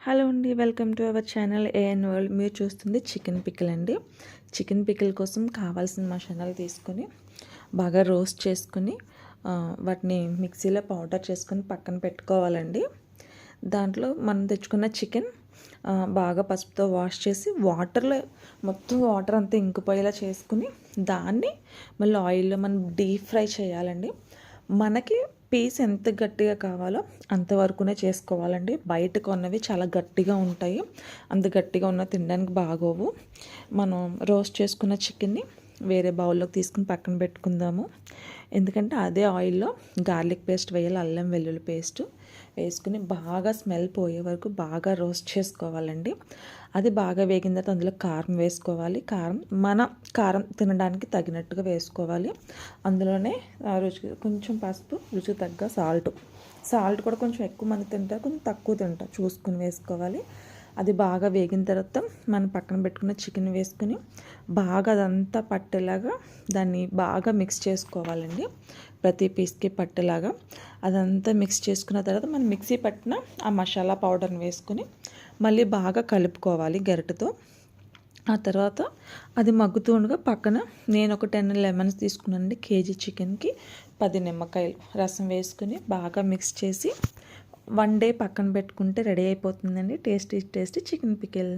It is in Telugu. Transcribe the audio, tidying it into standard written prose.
హలో అండి, welcome to our channel AN world. మీరు చూస్తుంది చికెన్ పికిల్ అండి. చికెన్ పికిల్ కోసం కావాల్సిన మసాలాలు తీసుకొని బాగా రోస్ట్ చేసుకుని వాటిని మిక్సీలో పౌడర్ చేసుకొని పక్కన పెట్టుకోవాలండి. దాంట్లో మనం తెచ్చుకున్న చికెన్ బాగా పసుపుతో వాష్ చేసి వాటర్లో మొత్తం వాటర్ అంతా ఇంకిపోయేలా చేసుకుని దాన్ని మళ్ళీ ఆయిల్లో మనం డీప్ ఫ్రై చేయాలండి. మనకి పీస్ ఎంత గట్టిగా కావాలో అంతవరకునే చేసుకోవాలండి. బయట కొన్నవి చాలా గట్టిగా ఉంటాయి, అంత గట్టిగా ఉన్న తినడానికి బాగోవు. మనం రోస్ట్ చేసుకున్న చికెన్ని వేరే బౌల్లోకి తీసుకుని పక్కన పెట్టుకుందాము. ఎందుకంటే అదే ఆయిల్లో గార్లిక్ పేస్ట్ వేయాలి, అల్లం వెల్లుల్లి పేస్ట్ వేసుకుని బాగా స్మెల్ పోయే వరకు బాగా రోస్ట్ చేసుకోవాలండి. అది బాగా వేగిన తర్వాత అందులో కారం వేసుకోవాలి. మన కారం తినడానికి తగినట్టుగా వేసుకోవాలి. అందులోనే రుచి కొంచెం పసుపు, రుచికి తగ్గ సాల్ట్ కూడా కొంచెం ఎక్కువ మంది తింటారు, కొంచెం తక్కువ తింటారు, చూసుకుని వేసుకోవాలి. అది బాగా వేగిన తర్వాత మనం పక్కన పెట్టుకున్న చికెన్ వేసుకుని బాగా అదంతా పట్టేలాగా దాన్ని బాగా మిక్స్ చేసుకోవాలండి. ప్రతి పీస్కి పట్టేలాగా అదంతా మిక్స్ చేసుకున్న తర్వాత మనం మిక్సీ పట్టిన ఆ మసాలా పౌడర్ని వేసుకుని మళ్ళీ బాగా కలుపుకోవాలి గరిటెతో. ఆ తర్వాత అది మగ్గుతూ ఉండగా పక్కన నేను ఒక 10 లెమన్స్ తీసుకున్నానండి. కేజీ చికెన్కి 10 నిమ్మకాయలు రసం వేసుకుని బాగా మిక్స్ చేసి 1 డే పక్కన పెట్టుకుంటే రెడీ అయిపోతుందండి టేస్టీ చికెన్ పికిల్.